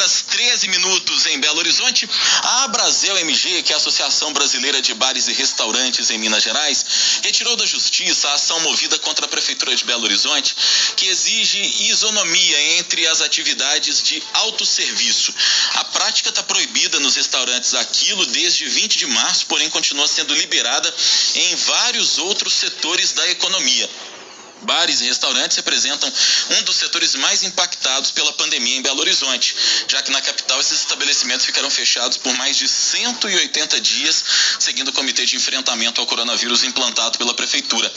horas 13 minutos em Belo Horizonte. A Abrazel MG, que é a Associação Brasileira de Bares e Restaurantes em Minas Gerais, retirou da Justiça a ação movida contra a Prefeitura de Belo Horizonte, que exige isonomia entre as atividades de autosserviço. A prática está proibida nos restaurantes Aquilo desde 20 de março, porém continua sendo liberada em vários outros setores da economia. Bares e restaurantes representam um dos setores mais impactados pela pandemia em Belo Horizonte, já que na capital esses estabelecimentos ficaram fechados por mais de 180 dias, seguindo o Comitê de Enfrentamento ao Coronavírus implantado pela Prefeitura.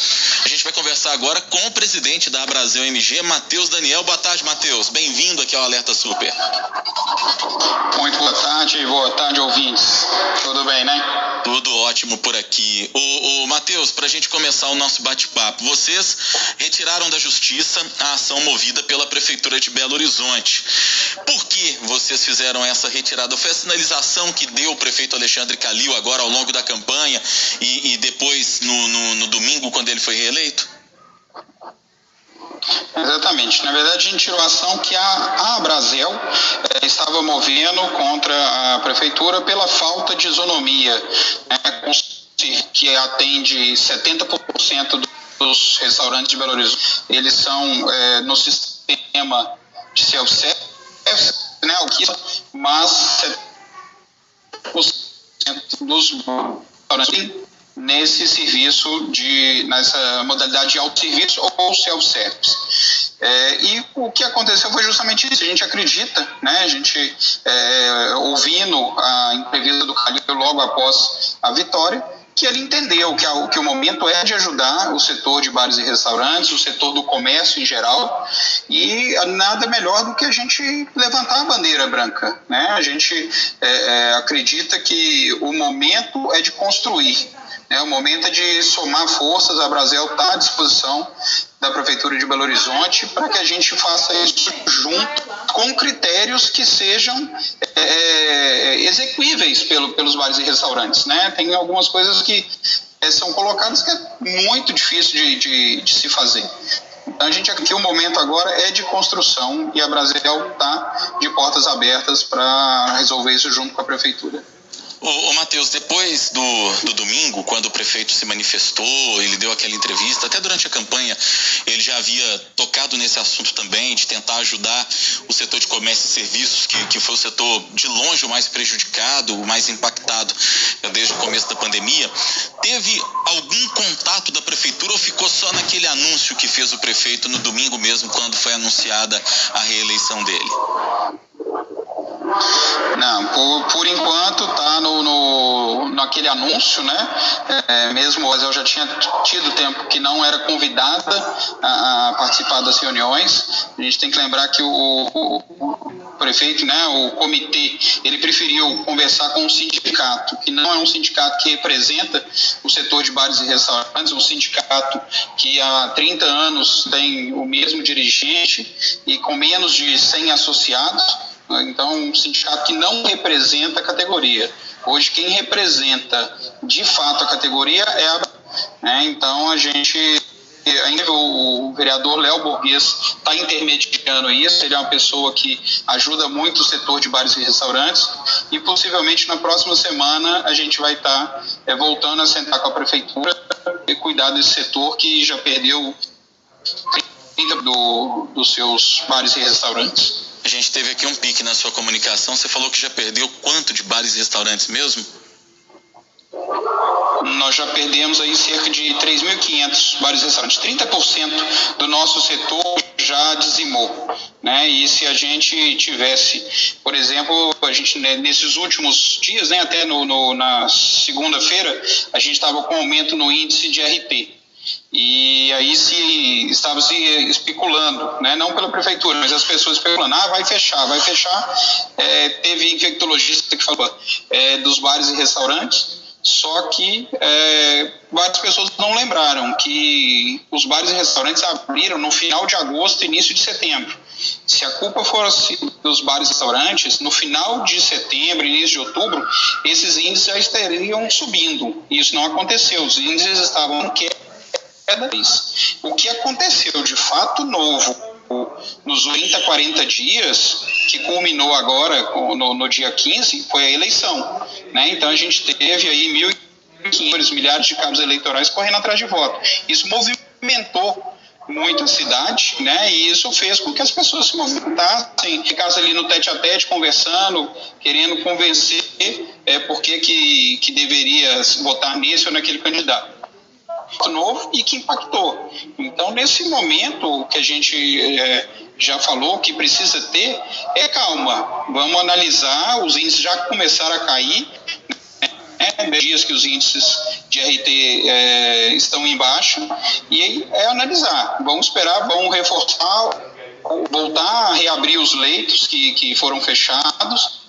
A gente vai conversar agora com o presidente da Abrazel MG, Matheus Daniel. Boa tarde, Matheus. Bem-vindo aqui ao Alerta Super. Muito boa tarde, ouvintes. Tudo bem, né? Tudo ótimo por aqui. Ô Matheus, para a gente começar o nosso bate-papo, vocês retiraram da Justiça a ação movida pela Prefeitura de Belo Horizonte. Por que vocês fizeram essa retirada? Foi a sinalização que deu o prefeito Alexandre Calil agora ao longo da campanha e depois no domingo, quando ele foi reeleito? Exatamente. Na verdade, a gente tirou a ação que a Abrazel estava movendo contra a Prefeitura pela falta de isonomia, né, que atende 70% dos restaurantes de Belo Horizonte. Eles são no sistema de self-service, né, mas 70% dos restaurantes nesse serviço, nessa modalidade de autosserviço ou self-service. E o que aconteceu foi justamente isso. A gente acredita, né, a gente ouvindo a entrevista do Calil logo após a vitória, que ele entendeu que o momento é de ajudar o setor de bares e restaurantes, o setor do comércio em geral, e nada melhor do que a gente levantar a bandeira branca, né? A gente acredita que o momento é de construir, né? O momento é de somar forças. A Abrazel está à disposição da Prefeitura de Belo Horizonte para que a gente faça isso junto com critérios que sejam execuíveis pelos bares e restaurantes, né? Tem algumas coisas que são colocadas que é muito difícil de se fazer. Então a gente aqui, o momento agora é de construção e a Abrazel está de portas abertas para resolver isso junto com a Prefeitura. Ô Matheus, depois do domingo, quando o prefeito se manifestou, ele deu aquela entrevista, até durante a campanha ele já havia tocado nesse assunto também, de tentar ajudar o setor de comércio e serviços, que foi o setor de longe o mais prejudicado, o mais impactado desde o começo da pandemia. Teve algum contato da prefeitura ou ficou só naquele anúncio que fez o prefeito no domingo mesmo, quando foi anunciada a reeleição dele? Não, por enquanto está naquele anúncio, né? Mesmo o Abrazel já tinha tido tempo que não era convidada a participar das reuniões. A gente tem que lembrar que o prefeito, né, o comitê, ele preferiu conversar com um sindicato, que não é um sindicato que representa o setor de bares e restaurantes, um sindicato que há 30 anos tem o mesmo dirigente e com menos de 100 associados. Então, um sindicato que não representa a categoria. Hoje, quem representa de fato a categoria é a Abrazel, né? Então, a gente, ainda o vereador Léo Borges está intermediando isso. Ele é uma pessoa que ajuda muito o setor de bares e restaurantes e possivelmente na próxima semana a gente vai estar voltando a sentar com a prefeitura e cuidar desse setor que já perdeu 30% dos seus bares e restaurantes. A gente teve aqui um pique na sua comunicação. Você falou que já perdeu quanto de bares e restaurantes mesmo? Nós já perdemos aí cerca de 3.500 bares e restaurantes. 30% do nosso setor já dizimou, né? E se a gente tivesse, por exemplo, a gente nesses últimos dias, né, até na segunda-feira, a gente estava com aumento no índice de RT. E aí estava se especulando, né? Não pela prefeitura, mas as pessoas especulando, vai fechar. Teve infectologista que falou dos bares e restaurantes, só que várias pessoas não lembraram que os bares e restaurantes abriram no final de agosto e início de setembro. Se a culpa fosse dos bares e restaurantes, no final de setembro, início de outubro, esses índices já estariam subindo. Isso não aconteceu, os índices estavam queda. O que aconteceu de fato novo nos 30, 40 dias que culminou agora no dia 15 foi a eleição, né? Então a gente teve aí 1.500 milhares de cabos eleitorais correndo atrás de voto. Isso movimentou muito a cidade, né? E isso fez com que as pessoas se movimentassem, ficassem ali no tete-a-tete conversando, querendo convencer por que deveria votar nesse ou naquele candidato novo e que impactou. Então, nesse momento, o que a gente já falou que precisa ter é calma. Vamos analisar, os índices já começaram a cair, dias que os índices de RT estão em baixa, e analisar. Vamos esperar, vamos reforçar, voltar a reabrir os leitos que foram fechados,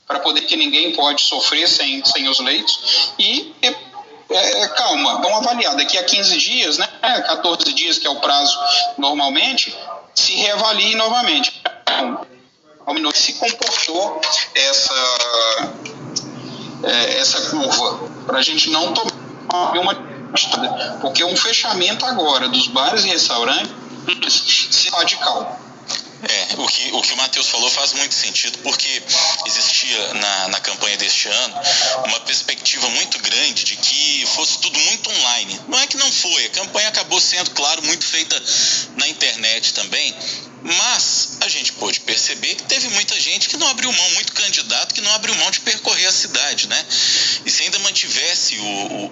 para poder que ninguém pode sofrer sem os leitos, e calma, vamos avaliar. Daqui a 15 dias, né, 14 dias, que é o prazo normalmente, se reavalie novamente. Como se comportou essa curva, para a gente não tomar uma atitude, porque um fechamento agora dos bares e restaurantes se radical. O que o Matheus falou faz muito sentido, porque existia na campanha deste ano uma perspectiva muito grande de que fosse tudo muito online. Não é que não foi, a campanha acabou sendo, claro, muito feita na internet também, mas a gente pôde perceber que teve muita gente que não abriu mão, muito candidato que não abriu mão de percorrer a cidade, né? E se ainda mantivesse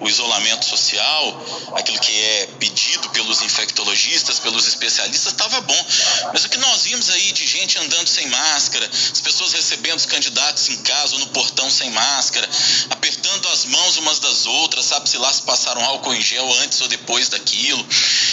o isolamento social, aquilo que é pedido pelos infectologistas, pelos especialistas, estava bom. Mas o que nós vimos aí de gente andando sem máscara, as pessoas recebendo os candidatos em casa ou no portão sem máscara, apertando as mãos umas das outras, sabe-se lá se passaram álcool em gel antes ou depois daquilo.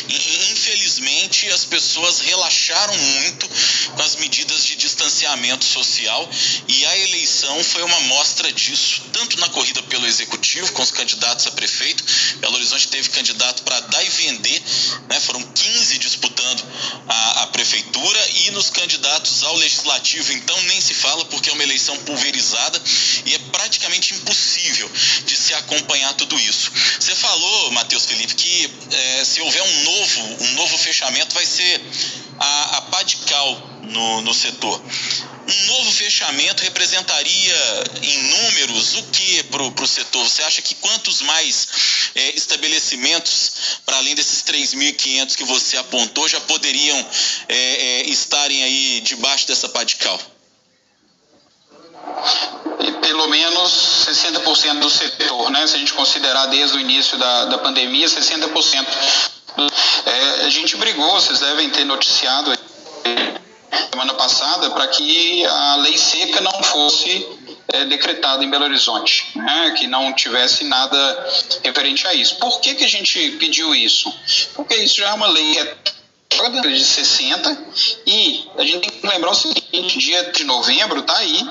E, infelizmente, as pessoas relaxaram muito com as medidas de distanciamento social, e a eleição foi uma mostra disso, tanto na corrida pelo executivo, com os candidatos a prefeito. Belo Horizonte teve candidato para dar e vender, né? Foram 15 disputando a prefeitura, e nos candidatos ao legislativo, então, nem se fala, porque é uma eleição pulverizada e é praticamente impossível de se acompanhar tudo isso. Você falou, Matheus Felipe, que se houver um novo fechamento, vai ser a pá de cal no setor. Um novo fechamento representaria em números o que para o setor? Você acha que quantos mais estabelecimentos, para além desses 3.500 que você apontou, já poderiam estarem aí debaixo dessa pá de cal? Pelo menos 60% do setor, né? Se a gente considerar desde o início da pandemia, 60%. A gente brigou, vocês devem ter noticiado semana passada, para que a lei seca não fosse decretada em Belo Horizonte, né? Que não tivesse nada referente a isso. Por que a gente pediu isso? Porque isso já é uma lei de 60, e a gente tem que lembrar o seguinte: dia de novembro está aí,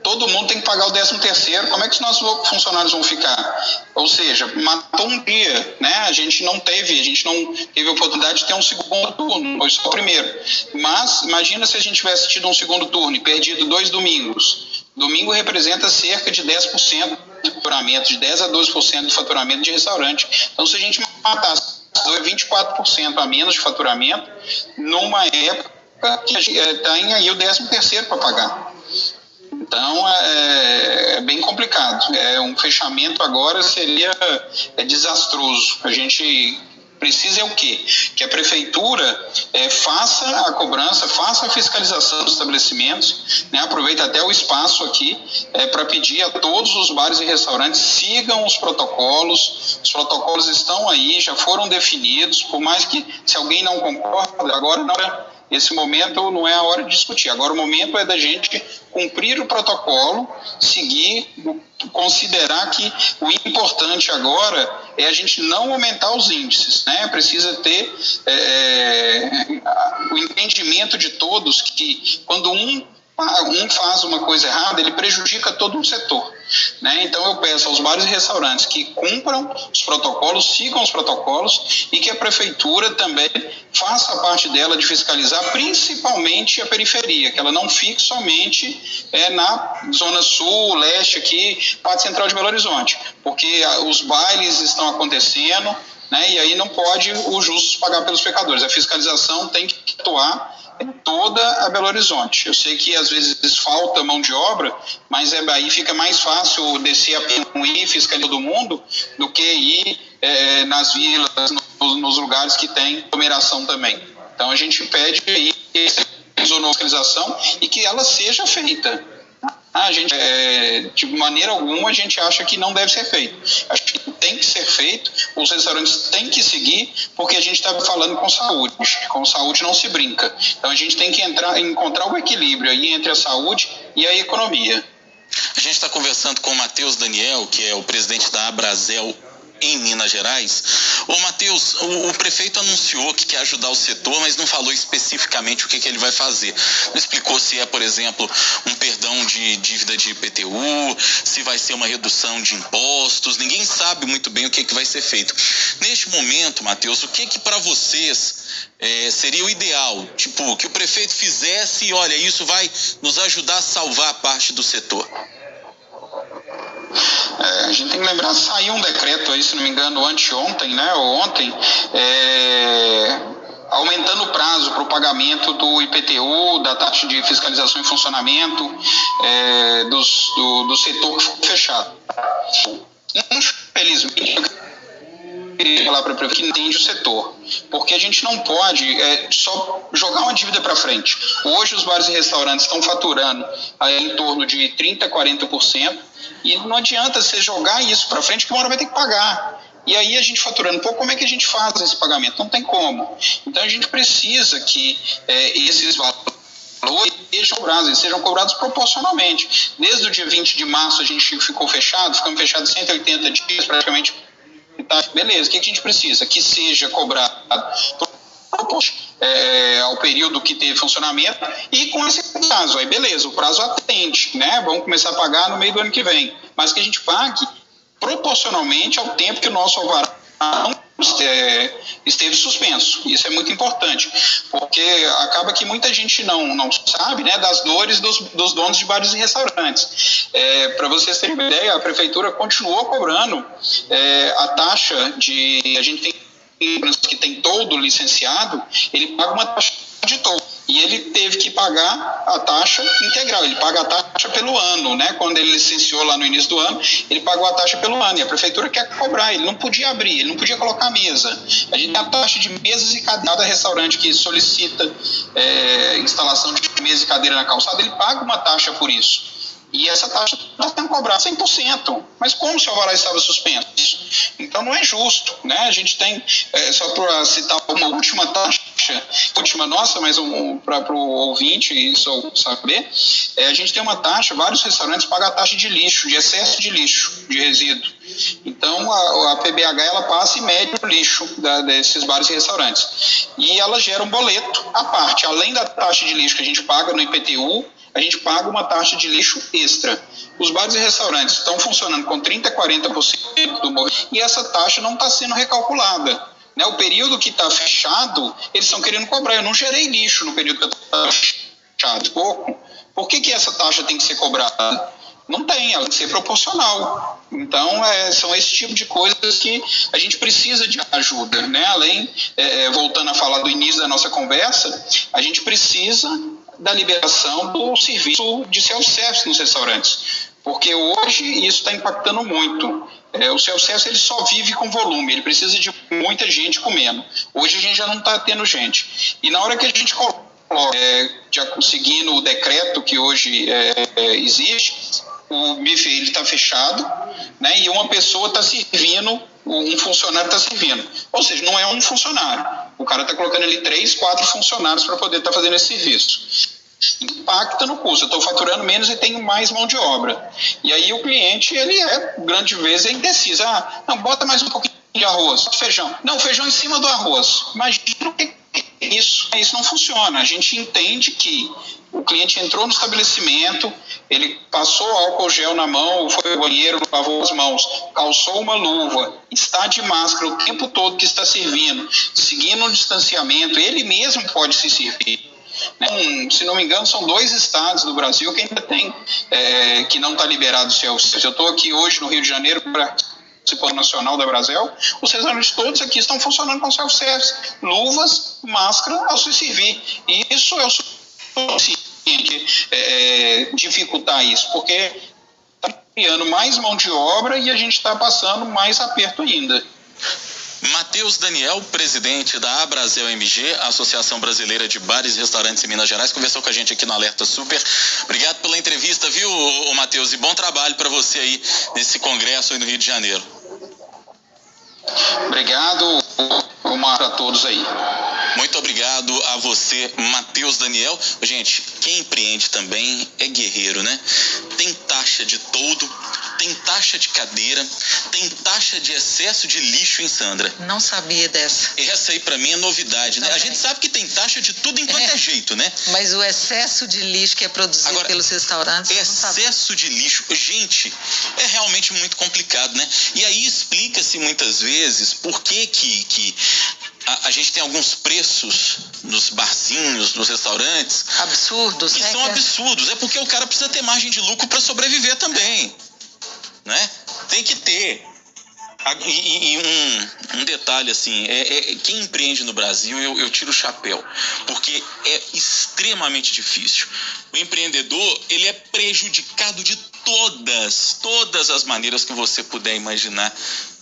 todo mundo tem que pagar o 13º, como é que os nossos funcionários vão ficar? Ou seja, matou um dia, né? A gente não teve a oportunidade de ter um segundo turno, foi só o primeiro. Mas imagina se a gente tivesse tido um segundo turno e perdido 2 domingos. Domingo representa cerca de 10% do faturamento, de 10 a 12% do faturamento de restaurante. Então, se a gente matasse 24% a menos de faturamento, numa época que a gente tem aí o 13º para pagar. Então, é bem complicado. Um fechamento agora seria desastroso. A gente precisa o quê? Que a prefeitura faça a cobrança, faça a fiscalização dos estabelecimentos, né? Aproveita até o espaço aqui para pedir a todos os bares e restaurantes: sigam os protocolos estão aí, já foram definidos, por mais que, se alguém não concorda, agora não é. Esse momento não é a hora de discutir. Agora o momento é da gente cumprir o protocolo, seguir, considerar que o importante agora é a gente não aumentar os índices, né? Precisa ter o entendimento de todos que quando um faz uma coisa errada, ele prejudica todo um setor, né? Então eu peço aos bares e restaurantes que cumpram os protocolos, sigam os protocolos, e que a prefeitura também faça a parte dela de fiscalizar, principalmente a periferia, que ela não fique somente na zona sul, leste aqui, parte central de Belo Horizonte, porque os bailes estão acontecendo, né? E aí não pode os justos pagar pelos pecadores. A fiscalização tem que atuar em toda a Belo Horizonte. Eu sei que às vezes falta mão de obra, mas aí fica mais fácil descer a Piauí, fiscalizar todo mundo, do que ir nas vilas, nos lugares que tem aglomeração também. Então a gente pede aí fiscalização e que ela seja feita. A gente, de maneira alguma, a gente acha que não deve ser feito. Acho que tem que ser feito, os restaurantes têm que seguir, porque a gente está falando com saúde. Com saúde não se brinca. Então a gente tem que encontrar o equilíbrio aí entre a saúde e a economia. A gente está conversando com o Matheus Daniel, que é o presidente da Abrazel em Minas Gerais. Ô Matheus, o prefeito anunciou que quer ajudar o setor, mas não falou especificamente o que ele vai fazer. Não explicou se é, por exemplo, um perdão de dívida de IPTU, se vai ser uma redução de impostos, ninguém sabe muito bem o que vai ser feito. Neste momento, Matheus, o que para vocês seria o ideal? Tipo, que o prefeito fizesse e, olha, isso vai nos ajudar a salvar a parte do setor. A gente tem que lembrar, saiu um decreto aí, se não me engano, anteontem, né, ou ontem, aumentando o prazo para o pagamento do IPTU, da taxa de fiscalização e funcionamento do setor fechado. Infelizmente, eu queria falar para o prefeito que entende o setor, porque a gente não pode só jogar uma dívida para frente. Hoje os bares e restaurantes estão faturando em torno de 30%, 40%, e não adianta você jogar isso para frente, que uma hora vai ter que pagar. E aí a gente faturando pouco, como é que a gente faz esse pagamento? Não tem como. Então a gente precisa que esses valores sejam cobrados proporcionalmente. Desde o dia 20 de março a gente ficamos fechados 180 dias praticamente. Beleza, o que a gente precisa? Que seja cobrado ao período que teve funcionamento, e com esse prazo, aí beleza, o prazo atende, né? Vamos começar a pagar no meio do ano que vem, mas que a gente pague proporcionalmente ao tempo que o nosso alvará esteve suspenso. Isso é muito importante, porque acaba que muita gente não sabe, né, das dores dos donos de bares e restaurantes. Para vocês terem uma ideia, a prefeitura continuou cobrando a taxa de... A gente tem que tem toldo licenciado, ele paga uma taxa de toldo. E ele teve que pagar a taxa integral, ele paga a taxa pelo ano, né? Quando ele licenciou lá no início do ano, ele pagou a taxa pelo ano, e a prefeitura quer cobrar, ele não podia abrir, ele não podia colocar mesa. A gente tem a taxa de mesas e cadeira, cada restaurante que solicita instalação de mesa e cadeira na calçada, ele paga uma taxa por isso. E essa taxa está sendo cobrada 100%. Mas como se o alvará estava suspenso? Então não é justo, né? A gente tem, só para citar uma última taxa, última nossa, mas para o ouvinte isso saber, a gente tem uma taxa, vários restaurantes pagam a taxa de lixo, de excesso de lixo, de resíduo. Então a PBH ela passa e mede o lixo desses bares e restaurantes. E ela gera um boleto à parte, além da taxa de lixo que a gente paga no IPTU, a gente paga uma taxa de lixo extra. Os bares e restaurantes estão funcionando com 30%, 40% do movimento, e essa taxa não está sendo recalculada. Né? O período que está fechado, eles estão querendo cobrar. Eu não gerei lixo no período que está fechado. Pouco. Por que essa taxa tem que ser cobrada? Não tem, ela tem que ser proporcional. Então, são esse tipo de coisas que a gente precisa de ajuda. Né? Além, voltando a falar do início da nossa conversa, a gente precisa da liberação do serviço de self-service nos restaurantes, porque hoje isso está impactando muito. O self-service ele só vive com volume, ele precisa de muita gente comendo. Hoje a gente já não está tendo gente. E na hora que a gente coloca, já conseguindo o decreto que hoje existe, o buffet está fechado, né, e uma pessoa está servindo, um funcionário está servindo. Ou seja, não é um funcionário. O cara está colocando ali 3, 4 funcionários para poder estar fazendo esse serviço. Impacta no custo. Eu estou faturando menos e tenho mais mão de obra. E aí o cliente, ele grande vez, é indeciso. Não, bota mais um pouquinho de arroz, feijão. Não, feijão em cima do arroz. Imagina o que é isso. Isso não funciona. A gente entende que o cliente entrou no estabelecimento, ele passou álcool gel na mão, foi ao banheiro, lavou as mãos, calçou uma luva, está de máscara o tempo todo que está servindo, seguindo um distanciamento, ele mesmo pode se servir. Se não me engano, são 2 estados do Brasil que ainda tem, que não está liberado o self-service. Eu estou aqui hoje no Rio de Janeiro para Plano Nacional da Brasel, os restaurantes todos aqui estão funcionando com self-service, luvas, máscara ao se servir. E isso é o suficiente dificultar isso, porque está criando mais mão de obra e a gente está passando mais aperto ainda. Matheus Daniel, presidente da Abrasel MG, Associação Brasileira de Bares e Restaurantes em Minas Gerais, conversou com a gente aqui no Alerta Super. Obrigado pela entrevista, viu, Matheus? E bom trabalho para você aí nesse congresso aí no Rio de Janeiro. Obrigado, para todos aí. Muito obrigado a você, Matheus Daniel. Gente, quem empreende também é guerreiro, né? Tem taxa de toldo, tem taxa de cadeira, tem taxa de excesso de lixo, hein, Sandra? Não sabia dessa. Essa aí pra mim é novidade, né? A gente sabe que tem taxa de tudo enquanto é jeito, né? Mas o excesso de lixo que é produzido agora, pelos restaurantes... Excesso de lixo, gente, é realmente muito complicado, né? E aí explica-se muitas vezes por que a gente tem alguns preços nos barzinhos, nos restaurantes... Absurdos, que são absurdos. É porque o cara precisa ter margem de lucro para sobreviver também, né? Tem que ter. E um detalhe assim, quem empreende no Brasil, eu tiro o chapéu, porque é extremamente difícil. O empreendedor, ele é prejudicado de todas as maneiras que você puder imaginar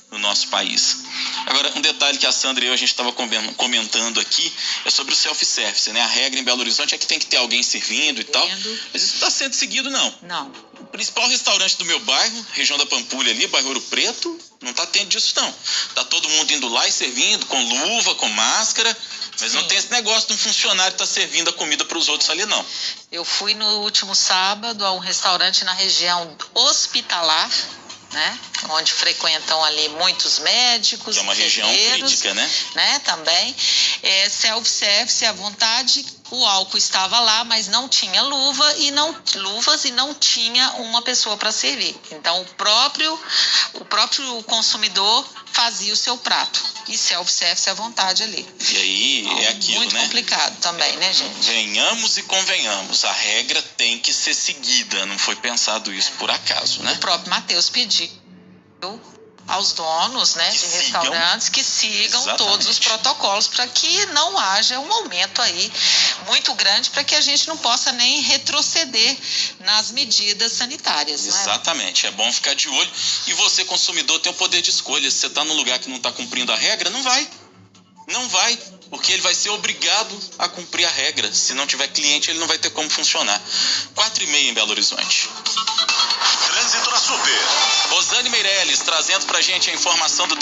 no nosso país. Agora, um detalhe que a Sandra e eu, a gente estava comentando aqui, é sobre o self-service, né? A regra em Belo Horizonte é que tem que ter alguém servindo e tal, mas isso não está sendo seguido, não. Não. O principal restaurante do meu bairro, região da Pampulha ali, bairro Ouro Preto, não está tendo disso, não. Tá todo mundo indo lá e servindo, com luva, com máscara, mas não tem esse negócio de um funcionário estar servindo a comida para os outros ali, não. Eu fui no último sábado a um restaurante na região hospitalar, né? Onde frequentam ali muitos médicos, que é uma região crítica, né? Também. Self-service à vontade, o álcool estava lá, mas não tinha luvas e não tinha uma pessoa para servir. Então, o próprio consumidor fazia o seu prato. E self-service à vontade ali. E aí é aquilo, muito né? Muito complicado também, né, gente? Venhamos e convenhamos, a regra tem que ser seguida, não foi pensado isso por acaso, né? O próprio Matheus pediu aos donos, né, de restaurantes que sigam todos os protocolos para que não haja um aumento aí muito grande, para que a gente não possa nem retroceder nas medidas sanitárias. Exatamente, é bom ficar de olho. E você, consumidor, tem o poder de escolha. Se você está num lugar que não está cumprindo a regra, não vai, porque ele vai ser obrigado a cumprir a regra. Se não tiver cliente, ele não vai ter como funcionar. 4h30 em Belo Horizonte. Trânsito na Super. Rosane Meirelles trazendo pra gente a informação do